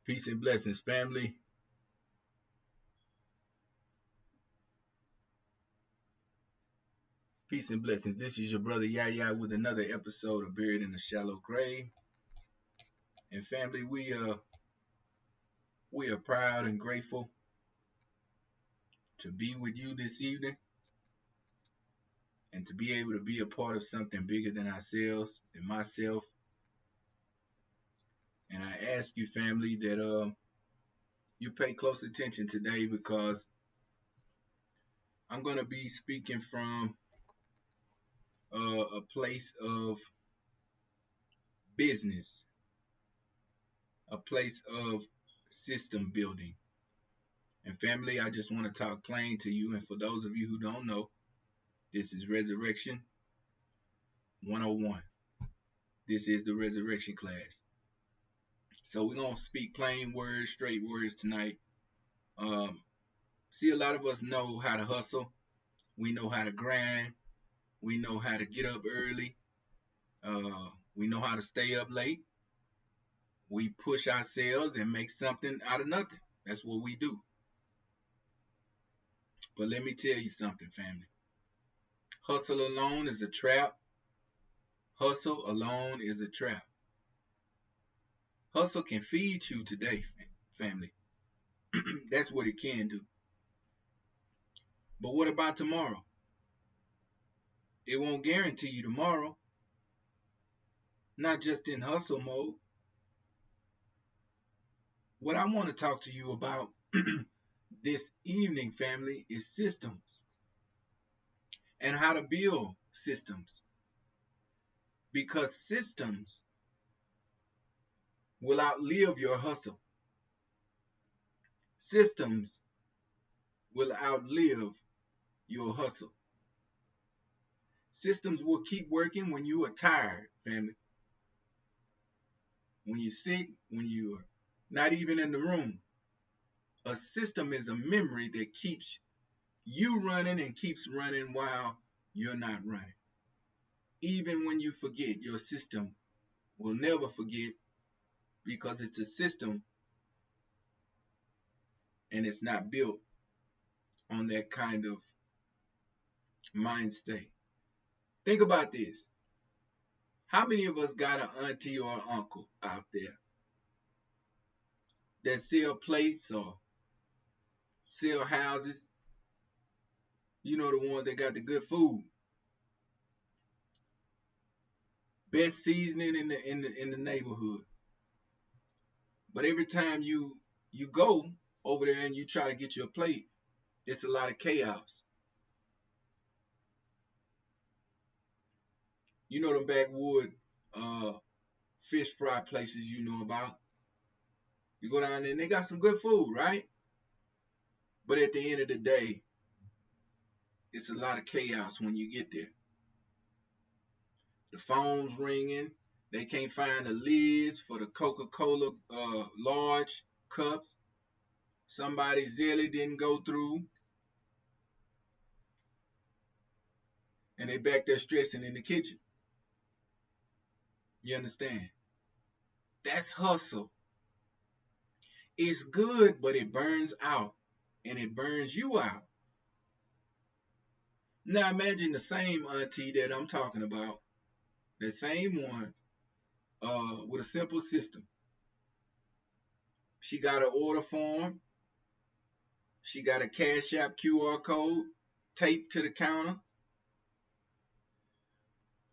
Peace and blessings, family. Peace and blessings. This is your brother Yaya with another episode of Buried in a Shallow Grave. And family, we are proud and grateful to be with you this evening and to be able to be a part of something bigger than ourselves and myself. And I ask you, family, that you pay close attention today because I'm going to be speaking from a place of business, a place of system building. And family, I just want to talk plain to you. And for those of you who don't know, this is Resurrection 101. This is the resurrection class. So we're going to speak plain words, straight words tonight. See, a lot of us know how to hustle. We know how to grind. We know how to get up early. We know how to stay up late. We push ourselves and make something out of nothing. That's what we do. But let me tell you something, family. Hustle alone is a trap. Hustle alone is a trap. Hustle can feed you today, family. That's what it can do. But what about tomorrow? It won't guarantee you tomorrow. Not just in hustle mode. What I want to talk to you about this evening, family, is systems and how to build systems. Because systems will outlive your hustle. Systems will outlive your hustle. Systems will keep working when you are tired, family. When you're sick, when you're not even in the room. A system is a memory that keeps you running and keeps running while you're not running. Even when you forget, your system will never forget because it's a system and it's not built on that kind of mind state. Think about this. How many of us got an auntie or an uncle out there that sell plates or sell houses? You know, the ones that got the good food. Best seasoning in the neighborhood. But every time you go over there and you try to get your plate, it's a lot of chaos. You know them backwood fish fry places you know about. You go down there and they got some good food, right? But at the end of the day, it's a lot of chaos when you get there. The phone's ringing. They can't find the lids for the Coca-Cola large cups. Somebody's Zelly didn't go through. And they back there stressing in the kitchen. You understand? That's hustle. It's good, but it burns out. And it burns you out. Now imagine the same auntie that I'm talking about. The same one with a simple system. She got an order form. She got a Cash App QR code taped to the counter.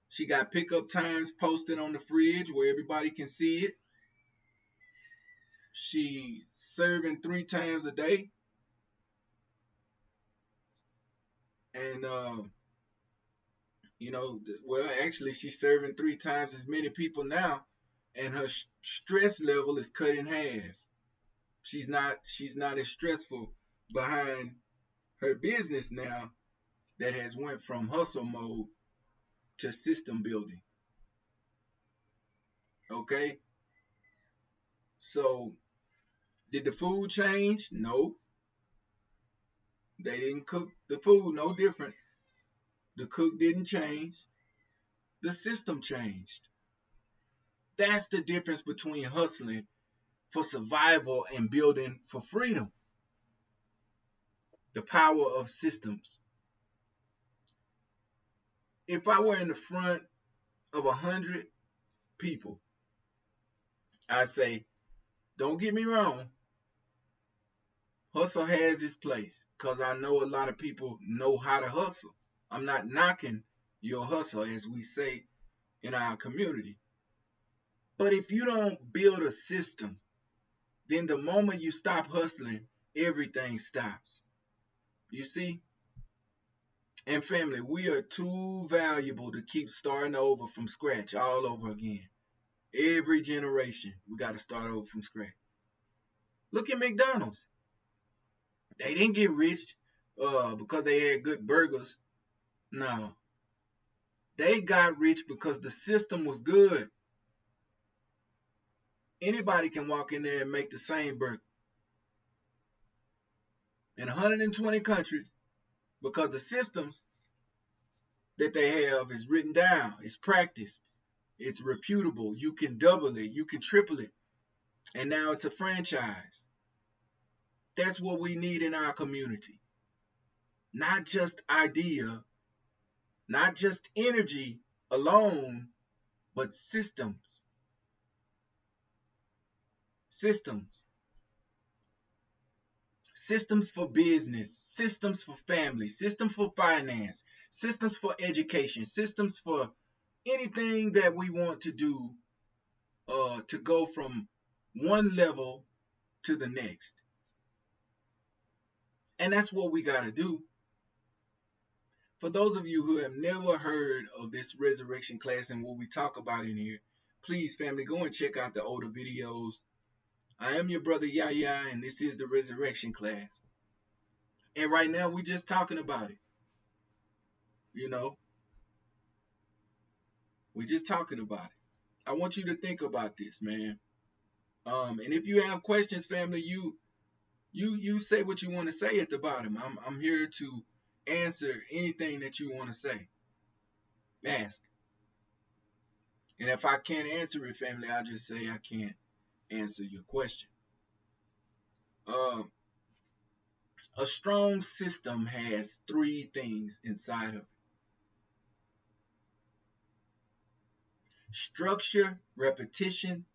She got pickup times posted on the fridge where everybody can see it. She's serving 3 times a day. And, well, actually, she's serving 3 times as many people now. And her stress level is cut in half. She's not as stressful behind her business now that has went from hustle mode to system building. Okay? So, did the food change? No. They didn't cook the food no different. The cook didn't change. The system changed. That's the difference between hustling for survival and building for freedom. The power of systems. If I were in the front of 100 people, I'd say, don't get me wrong, hustle has its place, because I know a lot of people know how to hustle. I'm not knocking your hustle, as we say in our community. But if you don't build a system, then the moment you stop hustling, everything stops. You see? And family, we are too valuable to keep starting over from scratch all over again. Every generation, we got to start over from scratch. Look at McDonald's. They didn't get rich because they had good burgers. No. They got rich because the system was good. Anybody can walk in there and make the same burger. In 120 countries, because the systems that they have is written down, it's practiced, it's reputable. You can double it, you can triple it, and now it's a franchise. That's what we need in our community. Not just idea, not just energy alone, but systems. Systems. Systems for business, systems for family, systems for finance, systems for education, systems for anything that we want to do to go from one level to the next. And that's what we got to do. For those of you who have never heard of this resurrection class and what we talk about in here, please, family, go and check out the older videos. I am your brother Yaya, and this is the resurrection class. And right now, we're just talking about it. You know, we're just talking about it. I want you to think about this, man. And if you have questions, family, you say what you want to say at the bottom. I'm here to answer anything that you want to say. Ask. And if I can't answer it, family, I'll just say I can't answer your question. A strong system has three things inside of it: structure, repetition,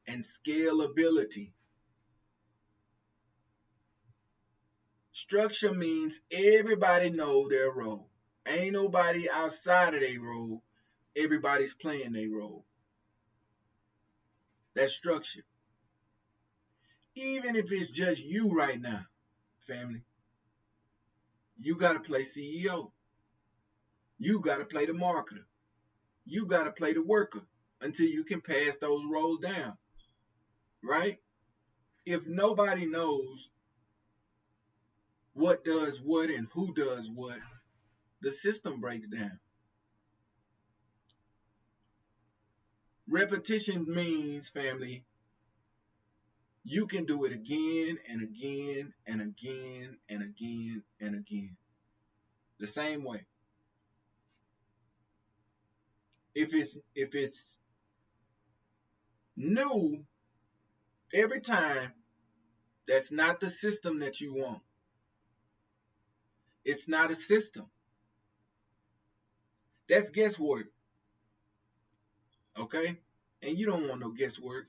and scalability. Structure means everybody know their role. Ain't nobody outside of their role. Everybody's playing their role. That's structure. Even if it's just you right now, family, you got to play CEO. You got to play the marketer. You got to play the worker until you can pass those roles down, right? If nobody knows what does what and who does what, the system breaks down. Repetition means, family, you can do it again and again and again and again and again. The same way. If it's new every time, that's not the system that you want. It's not a system. That's guesswork. Okay? And you don't want no guesswork.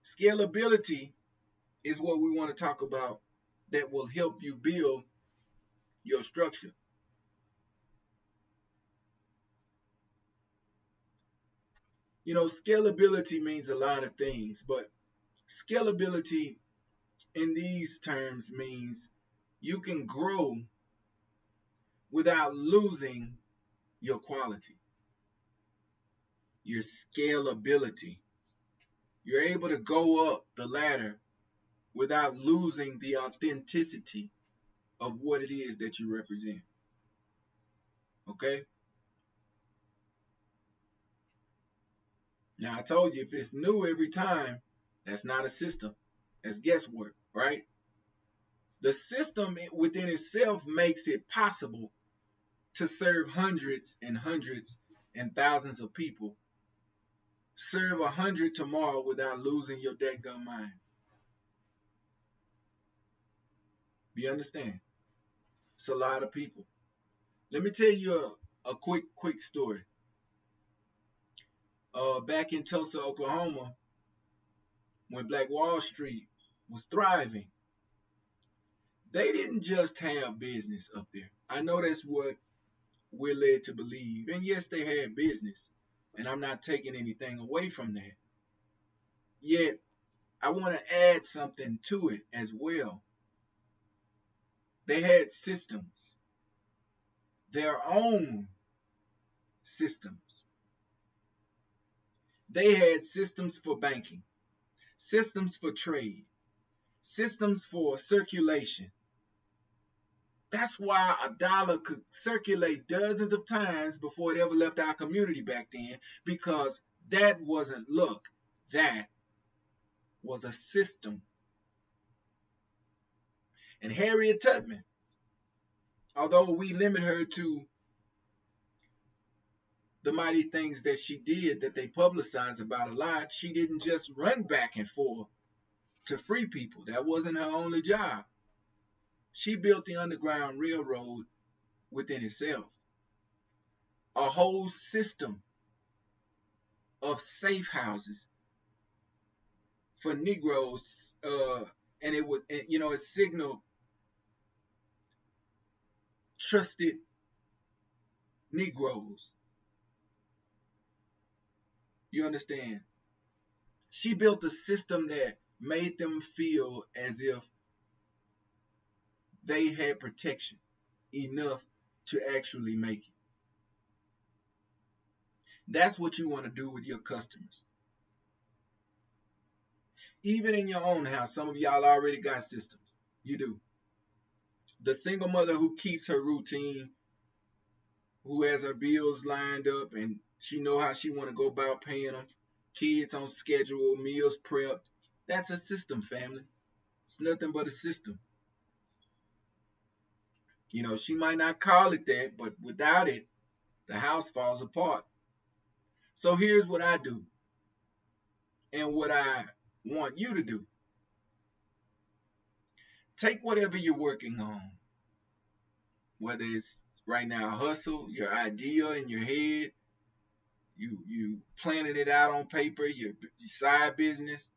Scalability is what we want to talk about that will help you build your structure. You know, scalability means a lot of things, but scalability in these terms means you can grow without losing your quality, your scalability. You're able to go up the ladder without losing the authenticity of what it is that you represent. Okay? Now, I told you, if it's new every time, that's not a system. That's guesswork, right? The system within itself makes it possible to serve hundreds and hundreds and thousands of people serve 100 tomorrow without losing your dadgum mind. Do you understand? It's a lot of people. Let me tell you a quick story. Back in Tulsa, Oklahoma, when Black Wall Street was thriving, they didn't just have business up there. I know that's what we're led to believe. And yes, they had business. And I'm not taking anything away from that. Yet, I want to add something to it as well. They had systems, their own systems. They had systems for banking, systems for trade, systems for circulation. That's why a dollar could circulate dozens of times before it ever left our community back then, because that wasn't luck. That was a system. And Harriet Tubman, although we limit her to the mighty things that she did that they publicize about a lot, she didn't just run back and forth to free people. That wasn't her only job. She built the Underground Railroad within itself, a whole system of safe houses for Negroes, and it would, it signaled trusted Negroes. You understand? She built a system that made them feel as if they had protection enough to actually make it. That's what you want to do with your customers. Even in your own house, some of y'all already got systems. You do. The single mother who keeps her routine, who has her bills lined up, and she know how she want to go about paying them, kids on schedule, meals prepped. That's a system, family. It's nothing but a system. She might not call it that, but without it, the house falls apart. So here's what I do, and what I want you to do. Take whatever you're working on, whether it's right now hustle, your idea in your head, you planning it out on paper, your side business,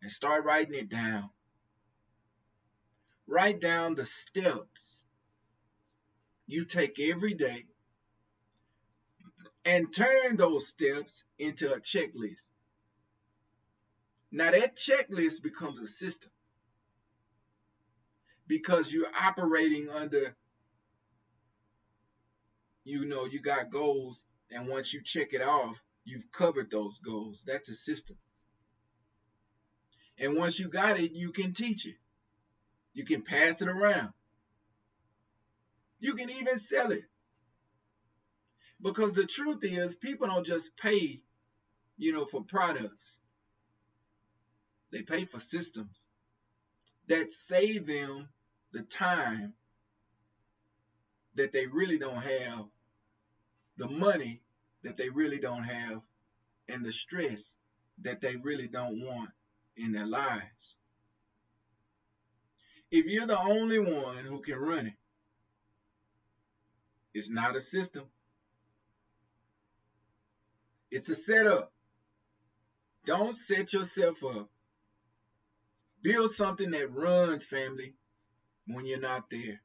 and start writing it down. Write down the steps you take every day and turn those steps into a checklist. Now that checklist becomes a system because you're operating under, you got goals, and once you check it off, you've covered those goals. That's a system. And once you got it, you can teach it. You can pass it around. You can even sell it. Because the truth is, people don't just pay, for products. They pay for systems that save them the time that they really don't have, the money that they really don't have, and the stress that they really don't want in their lives. If you're the only one who can run it, it's not a system. It's a setup. Don't set yourself up. Build something that runs, family, when you're not there.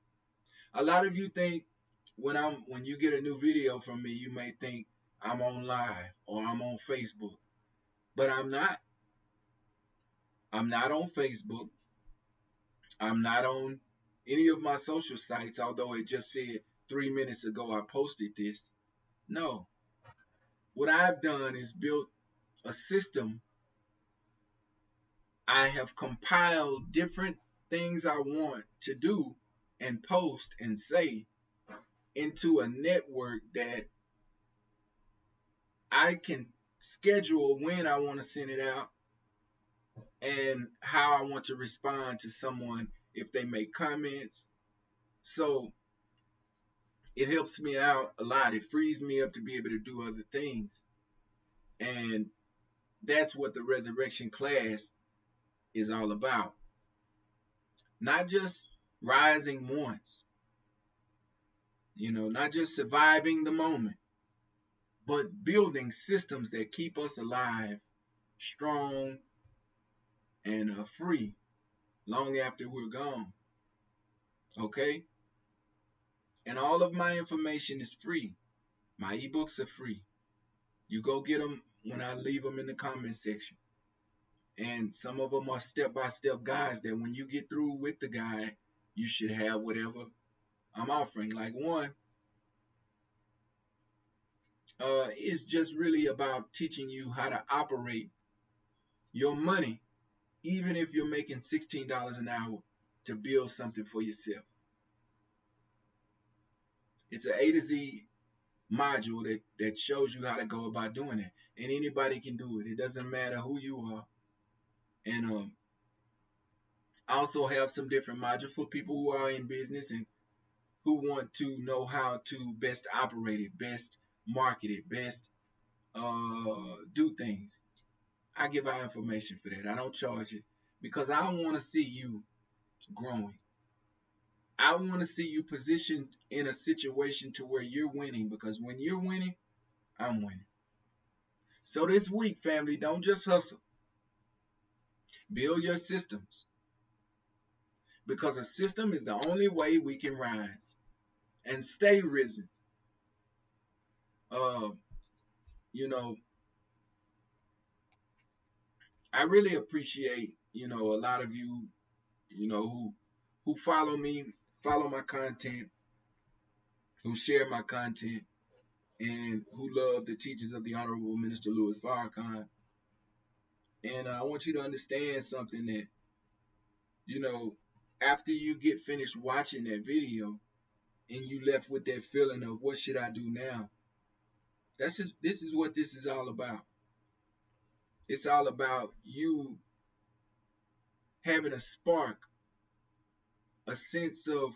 A lot of you think when you get a new video from me, you may think I'm on live or I'm on Facebook. But I'm not. I'm not on Facebook. I'm not on any of my social sites, although it just said 3 minutes ago I posted this. No. What I've done is built a system. I have compiled different things I want to do and post and say into a network that I can schedule when I want to send it out and how I want to respond to someone if they make comments. So it helps me out a lot. It frees me up to be able to do other things. And that's what the resurrection class is all about. Not just rising once, not just surviving the moment, but building systems that keep us alive, strong, and free long after we're gone. Okay? And all of my information is free. My ebooks are free. You go get them when I leave them in the comment section. And some of them are step-by-step guides that when you get through with the guide, you should have whatever I'm offering. Like one is just really about teaching you how to operate your money, even if you're making $16 an hour, to build something for yourself. It's an A to Z module that shows you how to go about doing it. And anybody can do it. It doesn't matter who you are. And I also have some different modules for people who are in business and who want to know how to best operate it, best market it, best do things. I give out information for that. I don't charge it because I want to see you growing. I want to see you positioned in a situation to where you're winning, because when you're winning, I'm winning. So this week, family, don't just hustle. Build your systems, because a system is the only way we can rise and stay risen. Uh, you know, I really appreciate, a lot of you, who follow me, follow my content, who share my content, and who love the teachings of the Honorable Minister Louis Farrakhan. And I want you to understand something that, after you get finished watching that video and you left with that feeling of what should I do now, this is what this is all about. It's all about you having a spark, a sense of,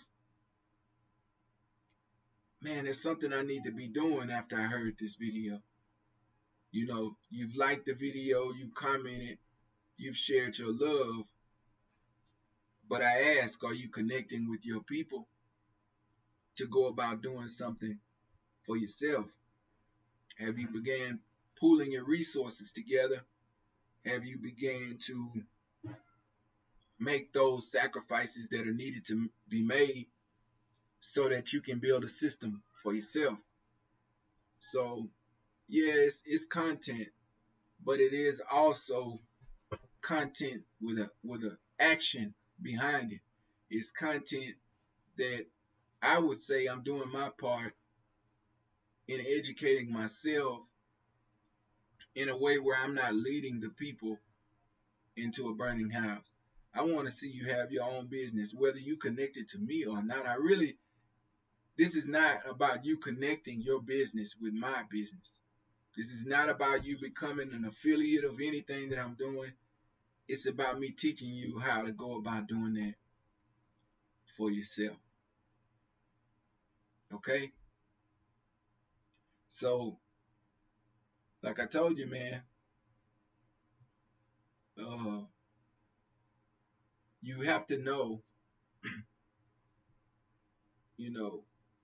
man, there's something I need to be doing after I heard this video. You've liked the video, you've commented, you've shared your love. But I ask, are you connecting with your people to go about doing something for yourself? Have you began pooling your resources together? Have you began to make those sacrifices that are needed to be made so that you can build a system for yourself? So, yeah, it's content, but it is also content with a action behind it. It's content that I would say I'm doing my part in educating myself in a way where I'm not leading the people into a burning house. I want to see you have your own business, whether you connected to me or not. This is not about you connecting your business with my business. This is not about you becoming an affiliate of anything that I'm doing. It's about me teaching you how to go about doing that for yourself. Okay? So, like I told you, man, you have to know,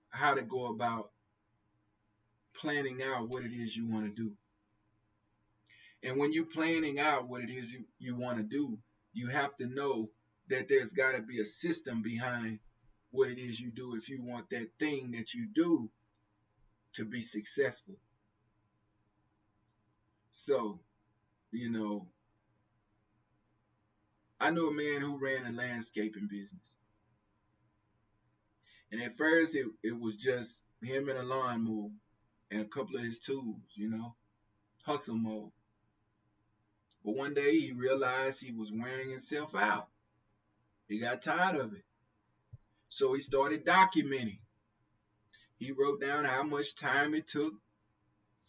how to go about planning out what it is you want to do. And when you're planning out what it is you want to do, you have to know that there's got to be a system behind what it is you do if you want that thing that you do to be successful. So, I knew a man who ran a landscaping business. And at first, it was just him and a lawnmower and a couple of his tools, hustle mode. But one day he realized he was wearing himself out. He got tired of it. So he started documenting. He wrote down how much time it took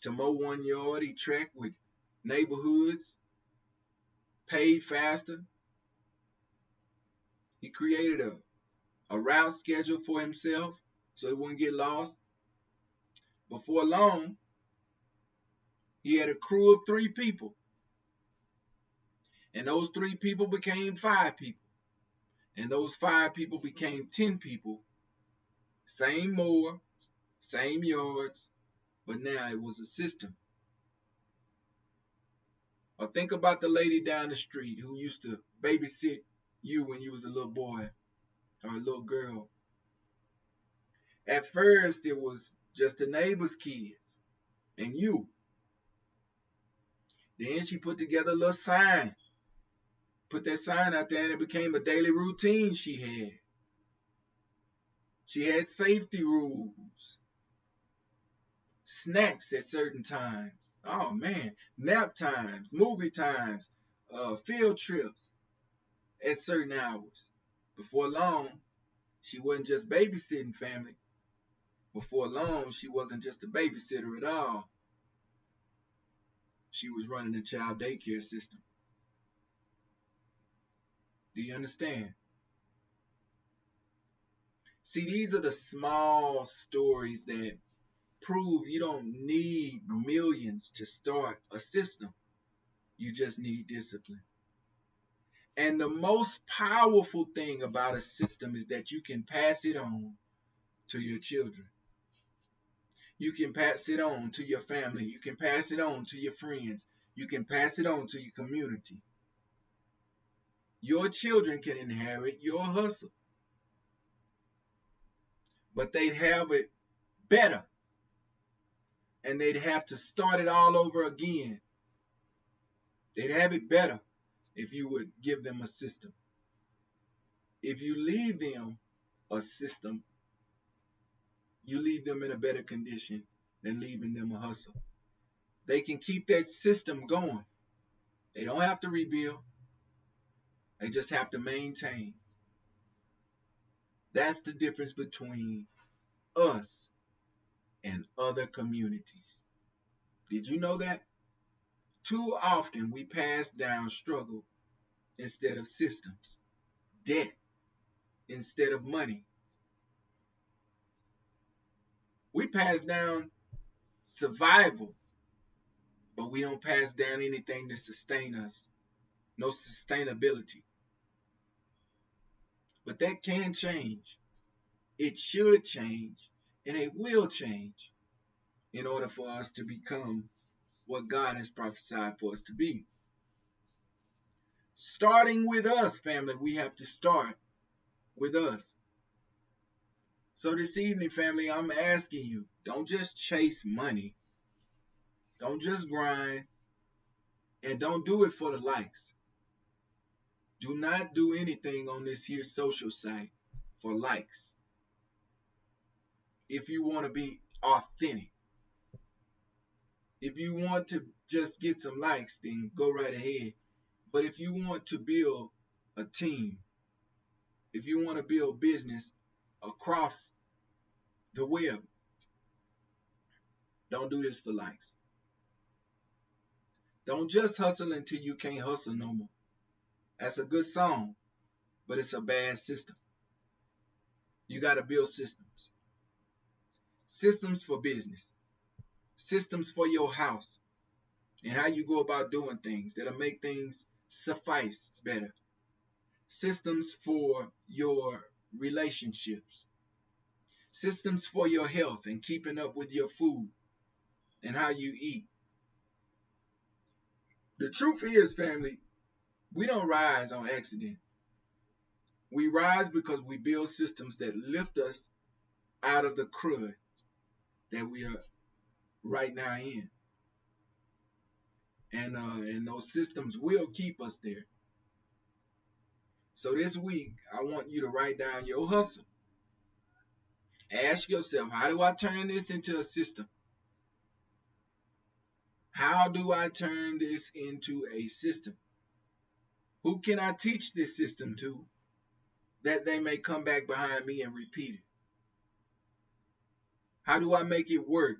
to mow 1 yard. He tracked with neighborhoods, paid faster. He created a route schedule for himself so he wouldn't get lost. Before long, He had a crew of 3 people. And those 3 people became 5 people. And those 5 people became 10 people. Same mower, same yards, but now it was a system. Or think about the lady down the street who used to babysit you when you was a little boy or a little girl. At first, it was just the neighbor's kids and you. Then she put together a little sign. Put that sign out there and it became a daily routine she had. She had safety rules. Snacks at certain times. Oh man, nap times, movie times, field trips at certain hours. Before long, she wasn't just babysitting family. Before long, she wasn't just a babysitter at all. She was running a child daycare system. Do you understand? See, these are the small stories that prove you don't need millions to start a system. You just need discipline. And the most powerful thing about a system is that you can pass it on to your children. You can pass it on to your family. You can pass it on to your friends. You can pass it on to your community. Your children can inherit your hustle. But they'd have it better. And they'd have to start it all over again. They'd have it better if you would give them a system. If you leave them a system, you leave them in a better condition than leaving them a hustle. They can keep that system going. They don't have to rebuild. They just have to maintain. That's the difference between us and other communities. Did you know that? Too often we pass down struggle instead of systems, debt instead of money. We pass down survival, but we don't pass down anything to sustain us. No sustainability. But that can change. It should change, and it will change in order for us to become what God has prophesied for us to be. Starting with us, family, we have to start with us. So this evening, family, I'm asking you, don't just chase money. Don't just grind. And don't do it for the likes. Do not do anything on this here social site for likes. If you want to be authentic. If you want to just get some likes, then go right ahead. But if you want to build a team, if you want to build business across the web, don't do this for likes. Don't just hustle until you can't hustle no more. That's a good song, but it's a bad system. You got to build systems. Systems for business. Systems for your house and how you go about doing things that'll make things suffice better. Systems for your relationships. Systems for your health and keeping up with your food and how you eat. The truth is, family, we don't rise on accident. We rise because we build systems that lift us out of the crud that we are right now in. And those systems will keep us there. So this week, I want you to write down your hustle. Ask yourself, how do I turn this into a system? How do I turn this into a system? Who can I teach this system to that they may come back behind me and repeat it? How do I make it work?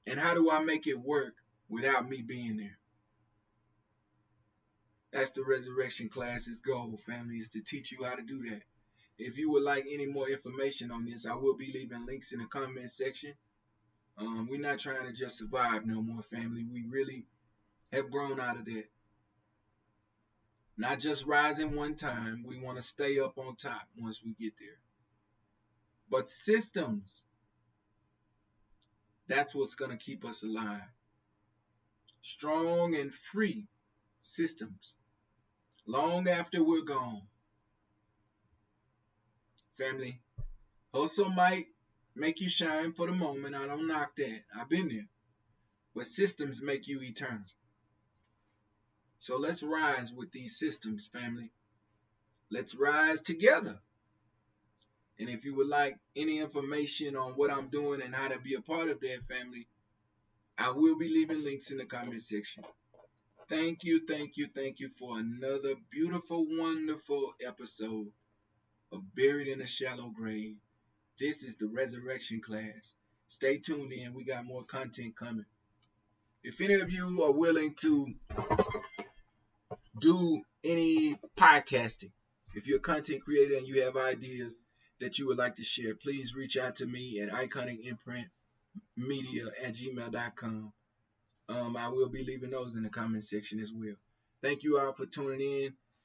And how do I make it work without me being there? That's the resurrection class's goal, family, is to teach you how to do that. If you would like any more information on this, I will be leaving links in the comment section. We're not trying to just survive no more, family. We really have grown out of that. Not just rising one time. We want to stay up on top once we get there. But systems, that's what's going to keep us alive. Strong and free systems. Long after we're gone. Family, hustle might make you shine for the moment. I don't knock that. I've been there. But systems make you eternal. So let's rise with these systems, family. Let's rise together. And if you would like any information on what I'm doing and how to be a part of that, family, I will be leaving links in the comment section. Thank you, thank you, thank you for another beautiful, wonderful episode of Buried in a Shallow Grave. This is the resurrection class. Stay tuned in. We got more content coming. If any of you are willing to do any podcasting, if you're a content creator and you have ideas that you would like to share, please reach out to me at iconic.imprintmedia@gmail.com. I will be leaving those in the comment section as well. Thank you all for tuning in.